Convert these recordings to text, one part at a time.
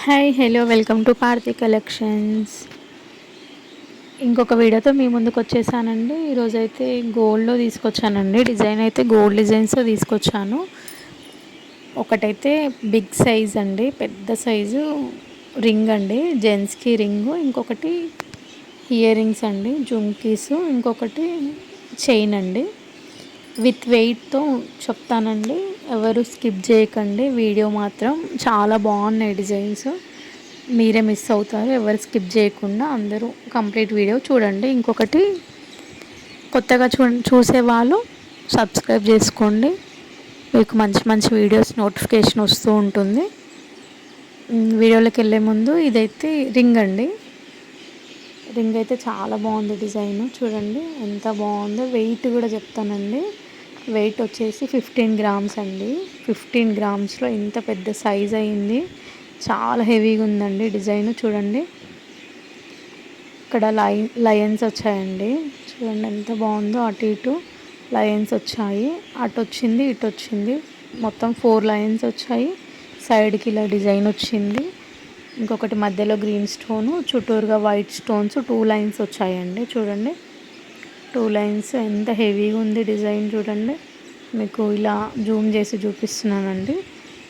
Hi hello welcome to Parthi collections. ఇంకొక వీడియోతో మీ ముందుకు వచ్చేసానండి. ఈరోజైతే గోల్డ్లో తీసుకొచ్చానండి. డిజైన్ అయితే గోల్డ్ డిజైన్స్లో తీసుకొచ్చాను. ఒకటైతే బిగ్ సైజ్ అండి, పెద్ద సైజు రింగ్ అండి, జెంట్స్కి రింగు. ఇంకొకటి ఇయర్ రింగ్స్ అండి, జుమ్కీస్. ఇంకొకటి చైన్ అండి. విత్ వెయిట్తో చెప్తానండి, ఎవరు స్కిప్ చేయకండి. వీడియో మాత్రం చాలా బాగున్నాయి డిజైన్స్, మీరే మిస్ అవుతారు. ఎవరు స్కిప్ చేయకుండా అందరూ కంప్లీట్ వీడియో చూడండి. ఇంకొకటి కొత్తగా చూసేవాళ్ళు సబ్స్క్రైబ్ చేసుకోండి, మీకు మంచి మంచి వీడియోస్ నోటిఫికేషన్ వస్తూ ఉంటుంది. వీడియోలోకి వెళ్ళే ముందు ఇదైతే రింగ్ అండి. రింగ్ అయితే చాలా బాగుంది, డిజైన్ చూడండి ఎంత బాగుందో. వెయిట్ కూడా చెప్తానండి. వెయిట్ వచ్చేసి 15 గ్రామ్స్ అండి. 15 గ్రామ్స్లో ఇంత పెద్ద సైజ్ అయింది, చాలా హెవీగా ఉందండి. డిజైన్ చూడండి, ఇక్కడ లయన్స్ వచ్చాయండి. చూడండి ఎంత బాగుందో, అటు ఇటు లయన్స్ వచ్చాయి, అటు వచ్చింది ఇటు వచ్చింది, మొత్తం 4 లయన్స్ వచ్చాయి. సైడ్కి ఇలా డిజైన్ వచ్చింది. ఇంకొకటి మధ్యలో గ్రీన్ స్టోను, చుట్టూరుగా వైట్ స్టోన్స్, 2 లైన్స్ వచ్చాయండి. చూడండి 2 లైన్స్, ఎంత హెవీగా ఉంది డిజైన్ చూడండి. మీకు ఇలా జూమ్ చేసి చూపిస్తున్నానండి,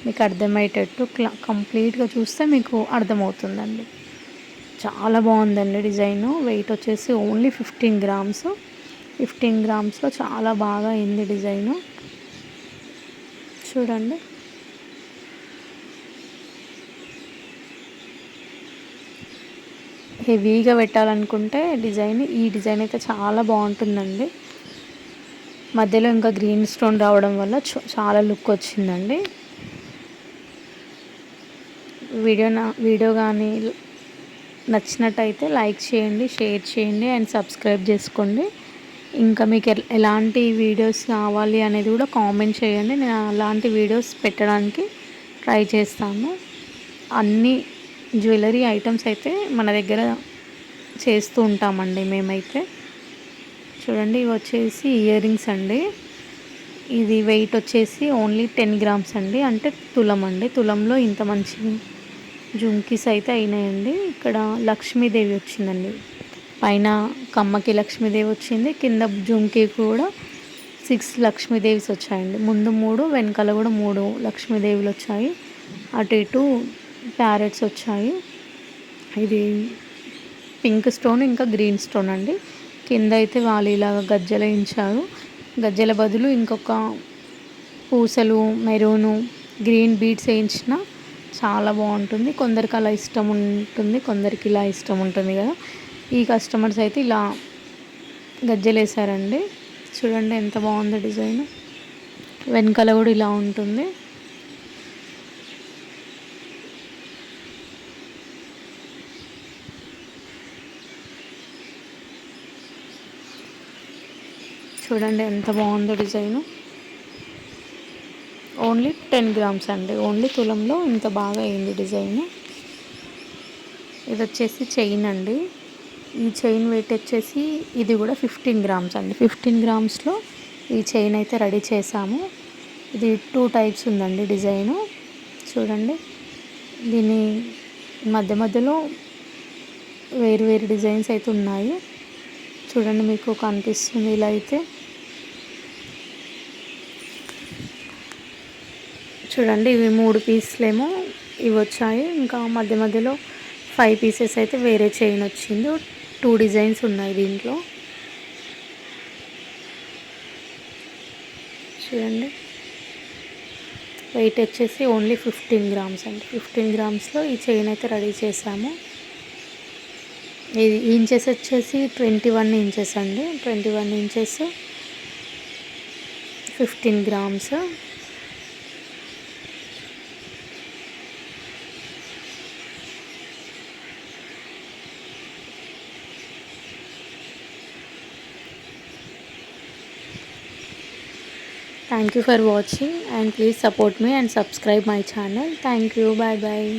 మీకు అర్థమయ్యేటట్టు కంప్లీట్గా చూస్తే మీకు అర్థమవుతుందండి. చాలా బాగుందండి డిజైను. వెయిట్ వచ్చేసి ఓన్లీ 15 గ్రామ్స్. 15 గ్రామ్స్లో చాలా బాగా అయింది డిజైను. చూడండి హెవీగా పెట్టాలనుకుంటే ఈ డిజైన్ అయితే చాలా బాగుంటుందండి. మధ్యలో ఇంకా గ్రీన్ స్టోన్ రావడం వల్ల చాలా లుక్ వచ్చిందండి. వీడియో కానీ నచ్చినట్టయితే లైక్ చేయండి, షేర్ చేయండి అండ్ సబ్స్క్రైబ్ చేసుకోండి. ఇంకా మీకు ఎలాంటి వీడియోస్ కావాలి అనేది కూడా కామెంట్ చేయండి, నేను అలాంటి వీడియోస్ పెట్టడానికి ట్రై చేస్తాను. అన్ని జ్యువెలరీ ఐటమ్స్ అయితే మన దగ్గర చేస్తూ ఉంటామండి మేమైతే. చూడండి ఇవి వచ్చేసి ఇయర్ రింగ్స్ అండి. ఇది వెయిట్ వచ్చేసి ఓన్లీ 10 గ్రామ్స్ అండి, అంటే తులం అండి. తులంలో ఇంత మంచి జుమ్కీస్ అయితే అయినాయండి. ఇక్కడ లక్ష్మీదేవి వచ్చిందండి, పైన కమ్మకి లక్ష్మీదేవి వచ్చింది, కింద జుమ్కీ కూడా 6 లక్ష్మీదేవిస్ వచ్చాయండి. ముందు 3, వెనకాల కూడా 3 లక్ష్మీదేవులు వచ్చాయి. అటు ఇటు ప్యారెట్స్ వచ్చాయి. ఇది పింక్ స్టోన్ ఇంకా గ్రీన్ స్టోన్ అండి. కింద అయితే వాళ్ళు ఇలాగ గజ్జలు వేయించారు. గజ్జల బదులు ఇంకొక పూసలు, మెరూను, గ్రీన్ బీడ్స్ వేయించిన చాలా బాగుంటుంది. కొందరికి అలా ఇష్టం ఉంటుంది, కొందరికి ఇలా ఇష్టం ఉంటుంది కదా. ఈ కస్టమర్స్ అయితే ఇలా గజ్జలు వేసారండి. చూడండి ఎంత బాగుందో డిజైన్. వెనకాల కూడా ఇలా ఉంటుంది. చూడండి ఎంత బాగుందో డిజైను. ఓన్లీ 10 గ్రామ్స్ అండి, ఓన్లీ తులంలో ఇంత బాగా అయింది డిజైన్. ఇది వచ్చేసి చైన్ అండి. ఈ చైన్ వెయిట్ వచ్చేసి ఇది కూడా 15 గ్రామ్స్ అండి. 15 గ్రామ్స్లో ఈ చైన్ అయితే రెడీ చేసాము. ఇది 2 టైప్స్ ఉందండి డిజైను. చూడండి దీని మధ్య మధ్యలో వేరు వేరు డిజైన్స్ అయితే ఉన్నాయి. చూడండి మీకు కనిపిస్తుంది ఇలా అయితే. చూడండి ఇవి 3 పీస్లేమో ఇవి వచ్చాయి, ఇంకా మధ్య మధ్యలో 5 పీసెస్ అయితే వేరే చైన్ వచ్చింది. 2 డిజైన్స్ ఉన్నాయి దీంట్లో. చూడండి వెయిట్ వచ్చేసి ఓన్లీ 15 గ్రామ్స్ అండి. 15 గ్రామ్స్లో ఈ చైన్ అయితే రెడీ చేసాము. ఇది ఇంచెస్ వచ్చేసి 21 ఇంచెస్ అండి. 21 inches 15 grams. Thank you for watching and please support me and subscribe my channel. Thank you. Bye bye.